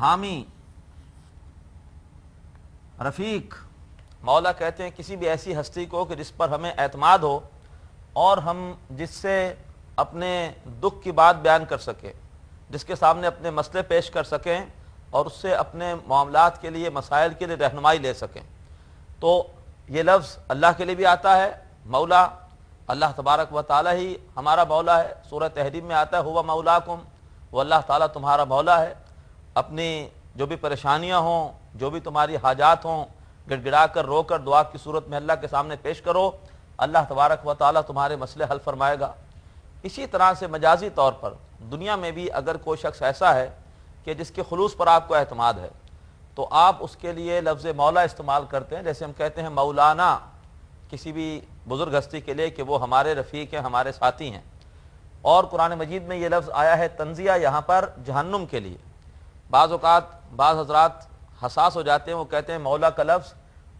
حامی، رفیق۔ مولا کہتے ہیں کسی بھی ایسی ہستی کو کہ جس پر ہمیں اعتماد ہو اور ہم جس سے اپنے دکھ کی بات بیان کر سکیں، جس کے سامنے اپنے مسئلے پیش کر سکیں اور اس سے اپنے معاملات کے لیے، مسائل کے لیے رہنمائی لے سکیں۔ تو یہ لفظ اللہ کے لیے بھی آتا ہے، مولا، اللہ تبارک و تعالی ہی ہمارا مولا ہے۔ سورہ تحریم میں آتا ہے ہوا مولاکم، وہ اللہ تعالیٰ تمہارا مولا ہے۔ اپنی جو بھی پریشانیاں ہوں، جو بھی تمہاری حاجات ہوں، گڑ گڑا کر، رو کر دعا کی صورت میں اللہ کے سامنے پیش کرو، اللہ تبارک و تعالیٰ تمہارے مسئلے حل فرمائے گا۔ اسی طرح سے مجازی طور پر دنیا میں بھی اگر کوئی شخص ایسا ہے کہ جس کے خلوص پر آپ کو اعتماد ہے تو آپ اس کے لیے لفظ مولا استعمال کرتے ہیں، جیسے ہم کہتے ہیں مولانا کسی بھی بزرگ ہستی کے لیے کہ وہ ہمارے رفیق ہیں، ہمارے ساتھی ہیں۔ اور قرآن مجید میں یہ لفظ آیا ہے تنزیہ یہاں پر جہنم کے لیے۔ بعض اوقات بعض حضرات حساس ہو جاتے ہیں، وہ کہتے ہیں مولا کا لفظ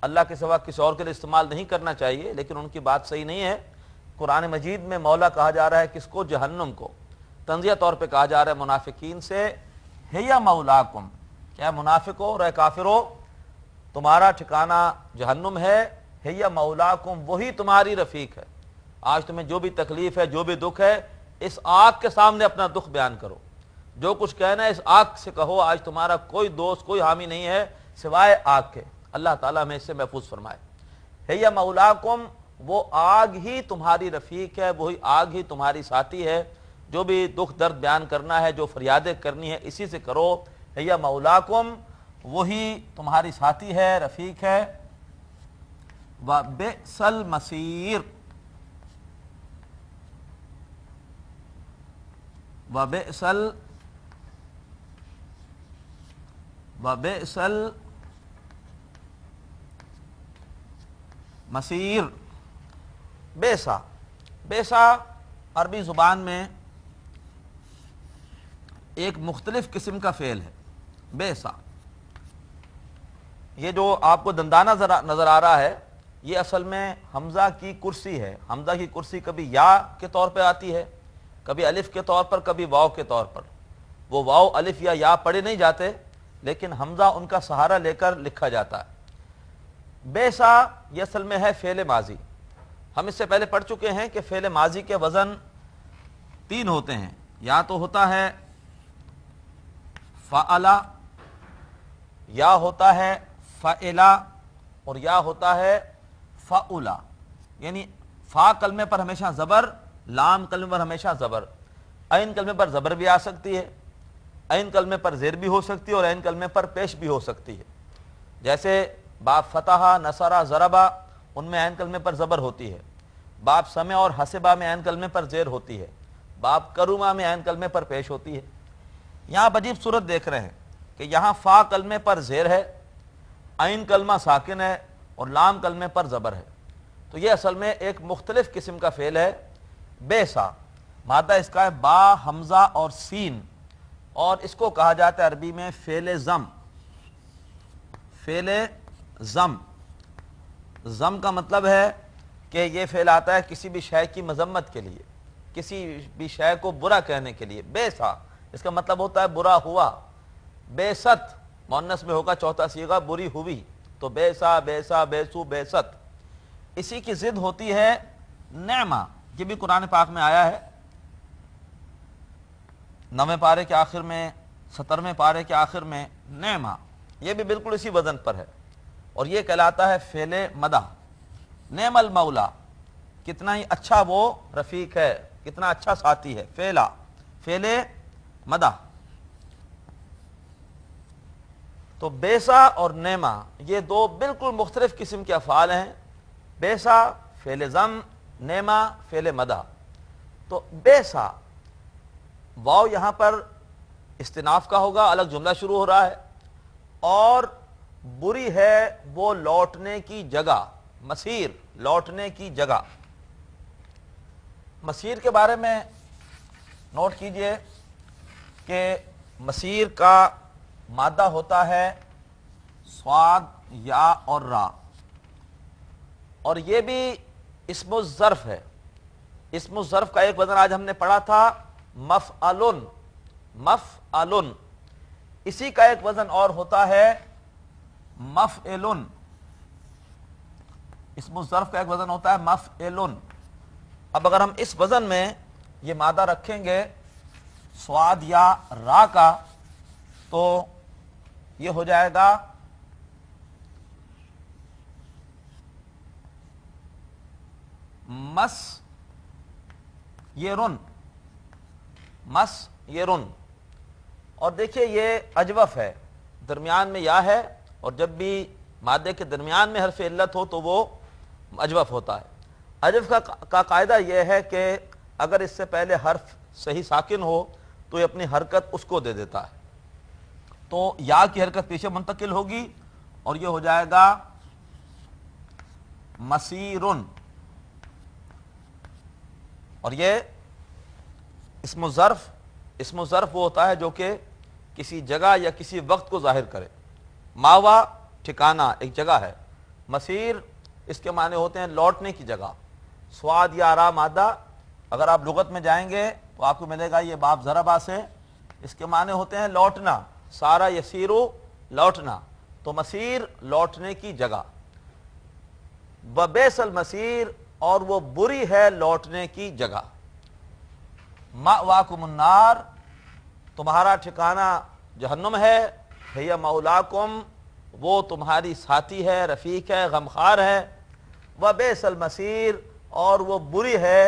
اللہ کے سوا کسی اور کے لیے استعمال نہیں کرنا چاہیے، لیکن ان کی بات صحیح نہیں ہے۔ قرآن مجید میں مولا کہا جا رہا ہے کس کو؟ جہنم کو۔ تنزیہ طور پہ کہا جا رہا ہے منافقین سے، ہیا مولاکم، کیا منافقو اور اے کافرو تمہارا ٹھکانہ جہنم ہے، ہیا مولاکم، وہی تمہاری رفیق ہے۔ آج تمہیں جو بھی تکلیف ہے، جو بھی دکھ ہے، اس آگ کے سامنے اپنا دکھ بیان کرو، جو کچھ کہنا ہے اس آگ سے کہو۔ آج تمہارا کوئی دوست، کوئی حامی نہیں ہے سوائے آگ کے۔ اللہ تعالیٰ ہمیں اس سے محفوظ فرمائے۔ ہیا مولاکم، وہ آگ ہی تمہاری رفیق ہے، وہی آگ ہی تمہاری ساتھی ہے۔ جو بھی دکھ درد بیان کرنا ہے، جو فریادیں کرنی ہے، اسی سے کرو۔ ہیا مولاکم، وہی تمہاری ساتھی ہے، رفیق ہے۔ وَبِئْسَ الْمَصِيرُ، وَبِئْسَ الْمَصِيرُ، بیسا، بیسا عربی زبان میں ایک مختلف قسم کا فعل ہے۔ بیسا، یہ جو آپ کو دندانہ نظر آ رہا ہے، یہ اصل میں حمزہ کی کرسی ہے۔ حمزہ کی کرسی کبھی یا کے طور پہ آتی ہے، کبھی الف کے طور پر، کبھی واو کے طور پر۔ وہ واو، الف یا پڑھے نہیں جاتے، لیکن حمزہ ان کا سہارا لے کر لکھا جاتا ہے۔ بیسا یہ اصل میں ہے فعل ماضی۔ ہم اس سے پہلے پڑھ چکے ہیں کہ فعل ماضی کے وزن 3 ہوتے ہیں، یا تو ہوتا ہے فعلا، یا ہوتا ہے فعلا، اور یا ہوتا ہے فعلا۔ یعنی فا کلمے پر ہمیشہ زبر، لام کلمے پر ہمیشہ زبر، عین کلمے پر زبر بھی آ سکتی ہے، عین کلمے پر زیر بھی ہو سکتی ہے، اور عین کلمے پر پیش بھی ہو سکتی ہے۔ جیسے باب فتح، نصرہ، ضربہ، ان میں عین کلمے پر زبر ہوتی ہے۔ باب سمع اور حسبہ میں عین کلمے پر زیر ہوتی ہے۔ باب کرما میں عین کلمے پر پیش ہوتی ہے۔ یہاں آپ عجیب صورت دیکھ رہے ہیں کہ یہاں فا کلمے پر زیر ہے، عین کلمہ ساکن ہے، اور لام کلمے پر زبر ہے۔ تو یہ اصل میں ایک مختلف قسم کا فعل ہے۔ بیسا مادہ اس کا ہے با، حمزہ اور سین، اور اس کو کہا جاتا ہے عربی میں فعل ضم۔ فعل ضم، ضم کا مطلب ہے کہ یہ فعل آتا ہے کسی بھی شے کی مذمت کے لیے، کسی بھی شے کو برا کہنے کے لیے۔ بیسا اس کا مطلب ہوتا ہے برا ہوا۔ بیست مؤنث میں ہوگا چوتھا صیغہ بری ہوئی، تو بیسا، بیسا، بیسو، بیست۔ اسی کی ضد ہوتی ہے نعمہ، یہ بھی قرآن پاک میں آیا ہے، 9ویں پارے کے آخر میں، 17ویں پارے کے آخر میں نعمہ، یہ بھی بالکل اسی وزن پر ہے، اور یہ کہلاتا ہے فعل مدح۔ نعم المولا، کتنا ہی اچھا وہ رفیق ہے، کتنا اچھا ساتھی ہے۔ فعلا، فعل مدح۔ تو بیسا اور نعمہ یہ دو بالکل مختلف قسم کے افعال ہیں۔ بیسا فعل ضم، نعمہ فعل مدح۔ تو بیسا واو یہاں پر استناف کا ہوگا، الگ جملہ شروع ہو رہا ہے، اور بری ہے وہ لوٹنے کی جگہ، مسیر، لوٹنے کی جگہ۔ مسیر کے بارے میں نوٹ کیجئے کہ مسیر کا مادہ ہوتا ہے صاد، یا اور را، اور یہ بھی اسم الظرف ہے۔ اسم الظرف کا ایک وزن آج ہم نے پڑھا تھا مفعلن۔ مفعلن اسی کا ایک وزن اور ہوتا ہے مفعلن، اسم الظرف کا ایک وزن ہوتا ہے مفعلن۔ اب اگر ہم اس وزن میں یہ مادہ رکھیں گے سواد یا را کا تو یہ ہو جائے گا مسیرن، مسیرن۔ اور دیکھیے یہ اجوف ہے، درمیان میں یا ہے، اور جب بھی مادے کے درمیان میں حرف علت ہو تو وہ اجوف ہوتا ہے۔ اجوف کا قاعدہ یہ ہے کہ اگر اس سے پہلے حرف صحیح ساکن ہو تو یہ اپنی حرکت اس کو دے دیتا ہے، تو یا کی حرکت پیچھے منتقل ہوگی اور یہ ہو جائے گا مسیرن۔ اور یہ اسم الظرف وہ ہوتا ہے جو کہ کسی جگہ یا کسی وقت کو ظاہر کرے۔ ماوا ٹھکانہ ایک جگہ ہے، مسیر اس کے معنی ہوتے ہیں لوٹنے کی جگہ۔ سواد یا را مادہ اگر آپ لغت میں جائیں گے تو آپ کو ملے گا یہ باب ضربہ سے، اس کے معنی ہوتے ہیں لوٹنا، سارا یسیرو لوٹنا، تو مسیر لوٹنے کی جگہ۔ وبئس المصیر، اور وہ بری ہے لوٹنے کی جگہ۔ مأواکم النار، تمہارا ٹھکانہ جہنم ہے، ہی مولاکم، وہ تمہاری ساتھی ہے، رفیق ہے، غمخوار ہے۔ وبئس المصیر، اور وہ بری ہے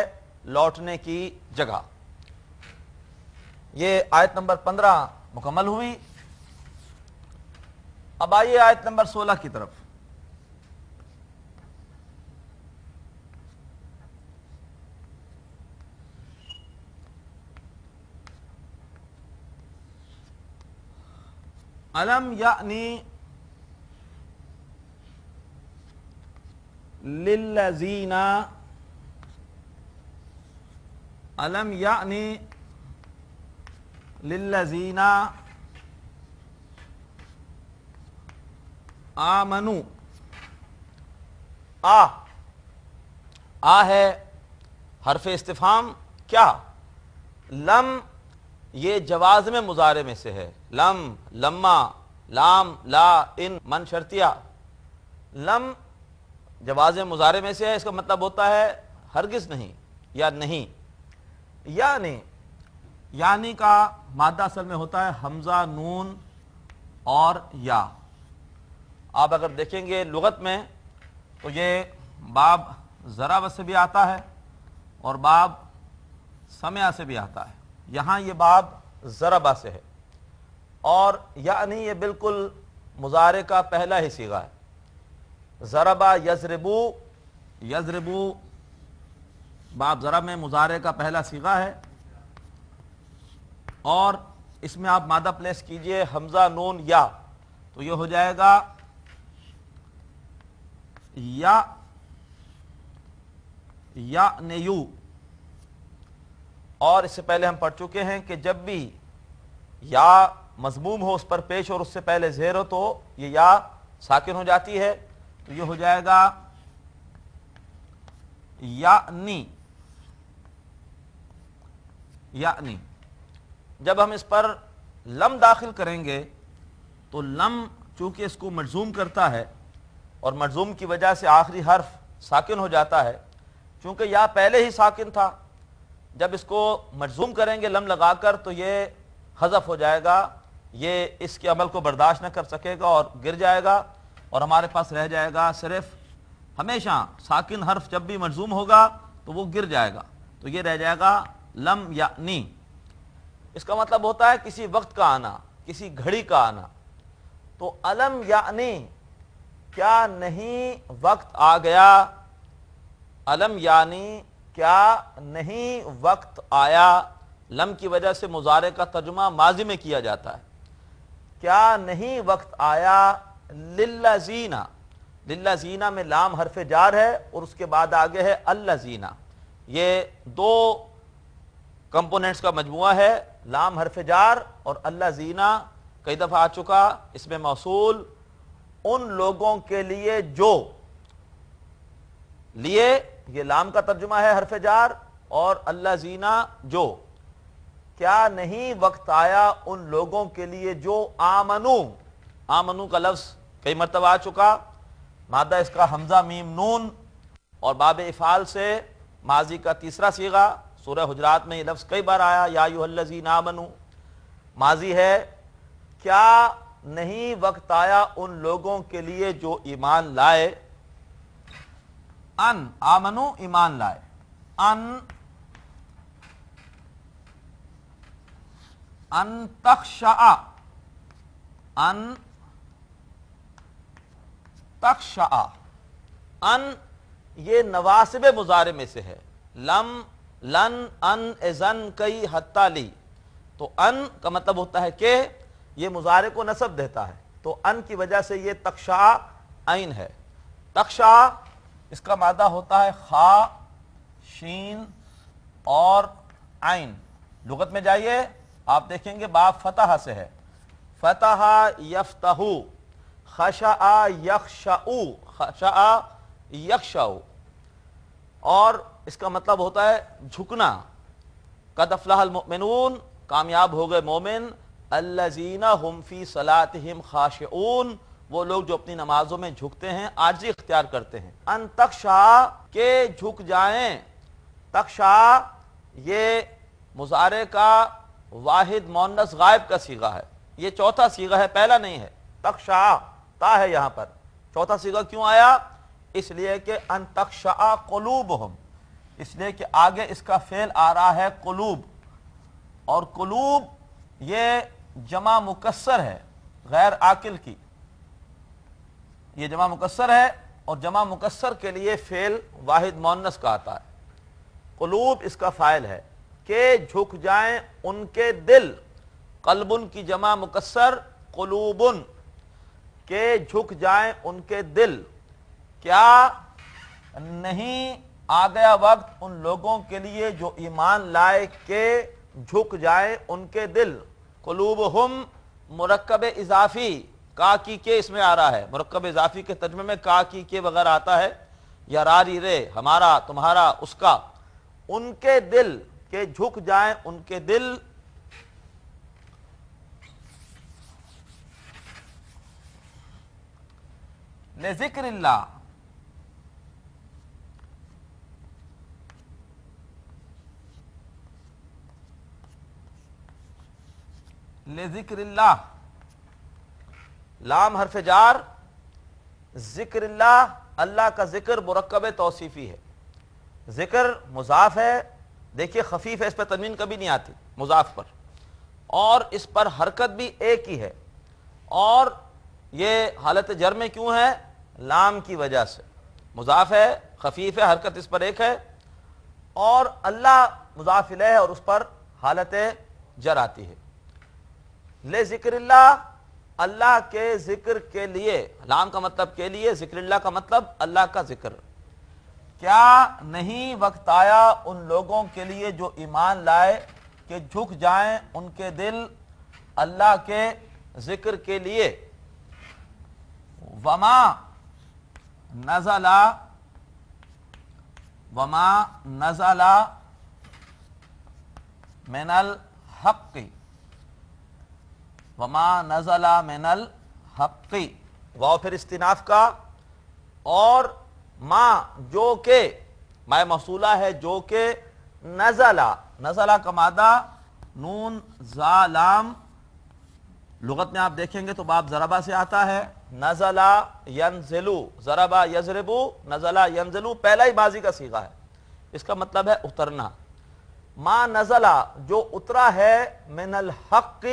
لوٹنے کی جگہ۔ یہ آیت نمبر 15 مکمل ہوئی۔ اب آئیے آیت نمبر 16 کی طرف۔ الم یعنی للذین، الم یعنی للذین آمنوا، آ ہے حرف استفہام، کیا؟ لم یہ جوازم مضارع میں سے ہے، لم، لما، لام، لا، ان، من شرطیہ۔ لم جوازم مضارع میں سے ہے، اس کا مطلب ہوتا ہے ہرگز نہیں یا نہیں۔ یعنی کا مادہ اصل میں ہوتا ہے حمزہ، نون اور یا۔ آپ اگر دیکھیں گے لغت میں تو یہ باب ضرب سے بھی آتا ہے اور باب سمع سے بھی آتا ہے، یہاں یہ باب ضربہ سے ہے، اور یعنی یہ بالکل مضارع کا پہلا ہی صیغہ ہے۔ ضربہ یضربو، یضربو باب ضرب میں مضارع کا پہلا صیغہ ہے، اور اس میں آپ مادہ پلیس کیجئے حمزہ، نون، یا، تو یہ ہو جائے گا یا نیو۔ اور اس سے پہلے ہم پڑھ چکے ہیں کہ جب بھی یا مضموم ہو اس پر پیش اور اس سے پہلے زیر ہو تو یہ یا ساکن ہو جاتی ہے، تو یہ ہو جائے گا یعنی، یعنی۔ جب ہم اس پر لم داخل کریں گے تو لم چونکہ اس کو مجزوم کرتا ہے اور مجزوم کی وجہ سے آخری حرف ساکن ہو جاتا ہے، چونکہ یا پہلے ہی ساکن تھا، جب اس کو مجزوم کریں گے لم لگا کر تو یہ حذف ہو جائے گا، یہ اس کے عمل کو برداشت نہ کر سکے گا اور گر جائے گا، اور ہمارے پاس رہ جائے گا صرف ہمیشہ ساکن حرف جب بھی مجزوم ہوگا تو وہ گر جائے گا، تو یہ رہ جائے گا لم یعنی۔ اس کا مطلب ہوتا ہے کسی وقت کا آنا، کسی گھڑی کا آنا۔ تو الم یعنی، کیا نہیں وقت آ گیا، الم یعنی کیا نہیں وقت آیا۔ لم کی وجہ سے مضارع کا ترجمہ ماضی میں کیا جاتا ہے، کیا نہیں وقت آیا للذین، للذین میں لام حرف جار ہے اور اس کے بعد آگے ہے الذین، یہ دو کمپوننٹس کا مجموعہ ہے، لام حرف جار اور الذین کئی دفعہ آ چکا، اس میں موصول ان لوگوں کے لیے جو، لیے یہ لام کا ترجمہ ہے حرف جار، اور الذین جو، کیا نہیں وقت آیا ان لوگوں کے لیے جو آمنو، آمنو کا لفظ کئی مرتبہ آ چکا، مادہ اس کا حمزہ میم نون، اور باب افعال سے ماضی کا تیسرا صیغہ، سورہ حجرات میں یہ لفظ کئی بار آیا، یا ایھا الذین آمنو، ماضی ہے۔ کیا نہیں وقت آیا ان لوگوں کے لیے جو ایمان لائے، ان آمنو ایمان لائے، ان تخشع، ان تخشع، ان یہ نواسب مضارع میں سے ہے، لم، لن، ان، اذن، کئی، حتی، لی، تو ان کا مطلب ہوتا ہے کہ یہ مضارع کو نصب دیتا ہے، تو ان کی وجہ سے یہ تخشع عین ہے۔ تخشع اس کا مادہ ہوتا ہے خا، شین اور عین۔ لغت میں جائیے آپ دیکھیں گے باب فتح سے ہے، فتح یفتح، خشع یخشع، خشع یخشع، اور اس کا مطلب ہوتا ہے جھکنا۔ قد افلح المؤمنون، کامیاب ہو گئے مومن، الذین هم فی صلاتہم خاشعون، وہ لوگ جو اپنی نمازوں میں جھکتے ہیں، عاجزی اختیار کرتے ہیں۔ ان تخشع کہ جھک جائیں، تخشع یہ مضارع کا واحد مؤنث غائب کا صیغہ ہے، یہ چوتھا صیغہ ہے، پہلا نہیں ہے۔ تخشع تا ہے یہاں پر، چوتھا صیغہ کیوں آیا؟ اس لیے کہ ان تخشع قلوبہم، اس لیے کہ آگے اس کا فعل آ رہا ہے قلوب، اور قلوب یہ جمع مکسر ہے غیر عاقل کی، یہ جمع مکسر ہے، اور جمع مکسر کے لیے فعل واحد مؤنث کا آتا ہے۔ قلوب اس کا فاعل ہے، کہ جھک جائیں ان کے دل، قلبن کی جمع مکسر قلوبن، کہ جھک جائیں ان کے دل۔ کیا نہیں آ گیا وقت ان لوگوں کے لیے جو ایمان لائے کہ جھک جائیں ان کے دل؟ قلوبہم مرکب اضافی، کا کی کے اس میں آ رہا ہے، مرکب اضافی کے ترجمے میں کا کی کے وغیرہ آتا ہے، یا راری رے، ہمارا، تمہارا، اس کا، ان کے دل، کہ جھک جائیں ان کے دل، لذکر اللہ، لذکر اللہ، لام حرف جار، ذکر اللہ، اللہ کا ذکر مرکب توصیفی ہے، ذکر مضاف ہے، دیکھیے خفیف ہے، اس پر تنوین کبھی نہیں آتی مضاف پر، اور اس پر حرکت بھی ایک ہی ہے، اور یہ حالت جر میں کیوں ہے؟ لام کی وجہ سے، مضاف ہے، خفیف ہے، حرکت اس پر ایک ہے، اور اللہ مضاف الیہ ہے اور اس پر حالت جر آتی ہے۔ لے ذکر اللہ، اللہ کے ذکر کے لیے، لام کا مطلب کے لیے، ذکر اللہ کا مطلب اللہ کا ذکر۔ کیا نہیں وقت آیا ان لوگوں کے لیے جو ایمان لائے کہ جھک جائیں ان کے دل اللہ کے ذکر کے لیے؟ وما نزل، وما نزل من الحق، وما نزل من الحق، واو پھر استناف کا، اور ما جو کہ، ما موصولہ ہے جو کہ، نزلہ، نزلہ کا مادہ نون زا لام، لغت میں آپ دیکھیں گے تو باب ضربہ سے آتا ہے، نزلہ ینزلو، ضربہ یضربو، نزلہ ینزلو، پہلا ہی ماضی کا صیغہ ہے، اس کا مطلب ہے اترنا۔ ما نزلہ جو اترا ہے، من الحق،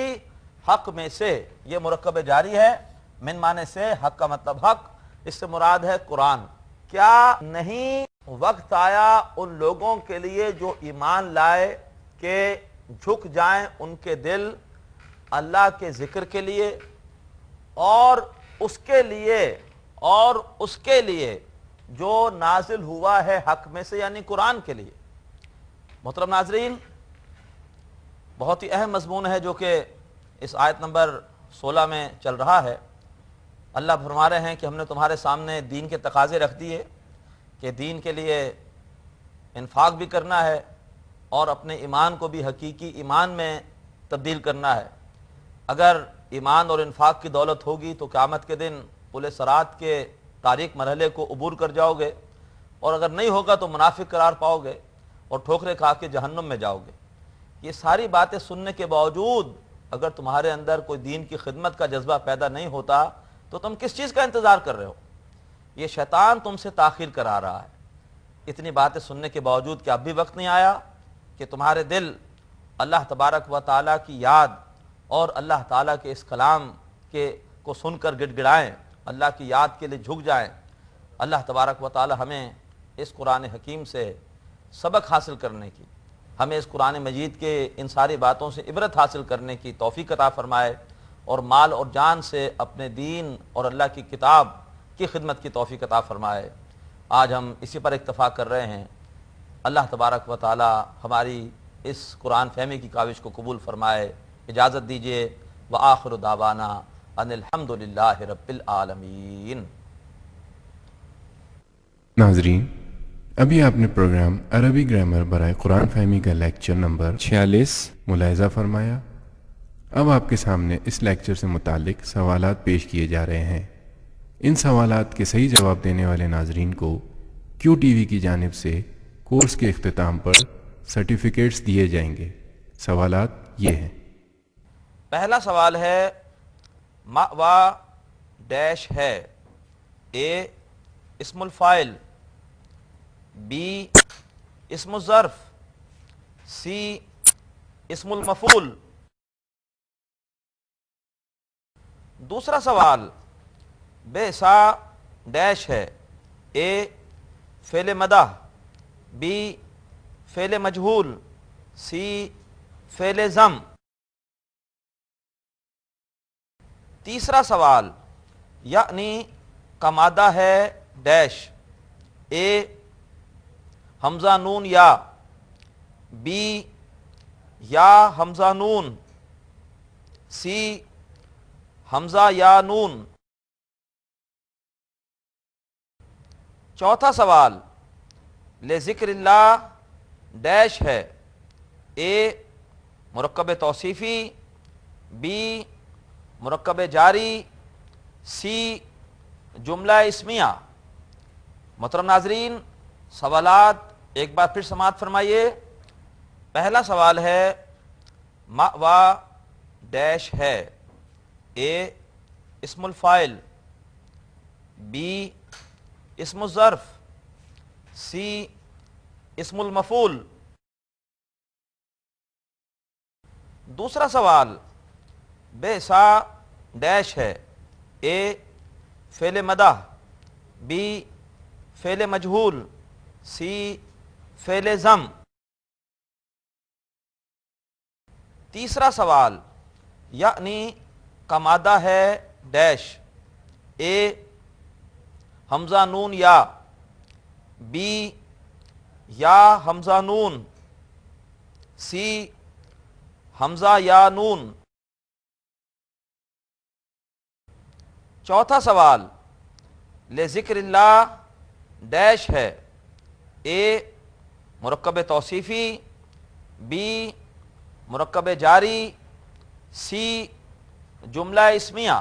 حق میں سے، یہ مرکب جاری ہے، من معنی سے، حق کا مطلب حق، اس سے مراد ہے قرآن۔ کیا نہیں وقت آیا ان لوگوں کے لیے جو ایمان لائے کہ جھک جائیں ان کے دل اللہ کے ذکر کے لیے، اور اس کے لیے، اور اس کے لیے جو نازل ہوا ہے حق میں سے، یعنی قرآن کے لیے۔ محترم ناظرین، بہت ہی اہم مضمون ہے جو کہ اس آیت نمبر 16 میں چل رہا ہے۔ اللہ فرما رہے ہیں کہ ہم نے تمہارے سامنے دین کے تقاضے رکھ دیے کہ دین کے لیے انفاق بھی کرنا ہے، اور اپنے ایمان کو بھی حقیقی ایمان میں تبدیل کرنا ہے۔ اگر ایمان اور انفاق کی دولت ہوگی تو قیامت کے دن پل صراط کے تاریک مرحلے کو عبور کر جاؤ گے، اور اگر نہیں ہوگا تو منافق قرار پاؤ گے اور ٹھوکریں کھا کے جہنم میں جاؤ گے۔ یہ ساری باتیں سننے کے باوجود اگر تمہارے اندر کوئی دین کی خدمت کا جذبہ پیدا نہیں ہوتا تو تم کس چیز کا انتظار کر رہے ہو؟ یہ شیطان تم سے تاخیر کرا رہا ہے۔ اتنی باتیں سننے کے باوجود کہ اب بھی وقت نہیں آیا کہ تمہارے دل اللہ تبارک و تعالیٰ کی یاد اور اللہ تعالیٰ کے اس کلام کو سن کر گڑ گڑائیں، اللہ کی یاد کے لیے جھک جائیں۔ اللہ تبارک و تعالیٰ ہمیں اس قرآن حکیم سے سبق حاصل کرنے کی، ہمیں اس قرآن مجید کے ان ساری باتوں سے عبرت حاصل کرنے کی توفیق عطا فرمائے، اور مال اور جان سے اپنے دین اور اللہ کی کتاب کی خدمت کی توفیق عطا فرمائے۔ آج ہم اسی پر اکتفا کر رہے ہیں۔ اللہ تبارک و تعالی ہماری اس قرآن فہمی کی کاوش کو قبول فرمائے۔ اجازت دیجیے، وآخر دعوانا ان الحمد للہ رب العالمین۔ ناظرین، ابھی آپ نے پروگرام عربی گرامر برائے قرآن فہمی کا لیکچر نمبر 46 ملاحظہ فرمایا۔ اب آپ کے سامنے اس لیکچر سے متعلق سوالات پیش کیے جا رہے ہیں۔ ان سوالات کے صحیح جواب دینے والے ناظرین کو کیو ٹی وی کی جانب سے کورس کے اختتام پر سرٹیفکیٹس دیے جائیں گے۔ سوالات یہ ہیں۔ پہلا سوال ہے، مأویٰ ڈیش ہے؟ اے اسم الفاعل، بی اسم الظرف، سی اسم المفعول۔ دوسرا سوال، بئسا ڈیش ہے؟ اے فعل مدح، بی فعل مجہول، سی فعل ذم۔ تیسرا سوال، یعنی کا مادہ ہے ڈیش؟ اے حمزہ نون یا، بی یا حمزہ نون، سی حمزہ یا نون۔ چوتھا سوال، لذکر اللہ ڈیش ہے؟ اے مرکب توصیفی، بی مرکب جاری، سی جملہ اسمیہ۔ محترم ناظرین، سوالات ایک بار پھر سماعت فرمائیے۔ پہلا سوال ہے، مأویٰ ڈیش ہے؟ اے اسم الفاعل، بی اسم الظرف، سی اسم المفعول۔ دوسرا سوال، بئسا ڈیش ہے؟ اے فعل مدح، بی فعل مجہول، سی فعل ذم۔ تیسرا سوال، یعنی کا مادہ ہے ڈیش؟ اے حمزہ نون یا، بی یا حمزہ نون، سی حمزہ یا نون۔ چوتھا سوال، لذکر اللہ ڈیش ہے؟ اے مرکب توصیفی، بی مرکب جاری، سی جملہ اسمیہ۔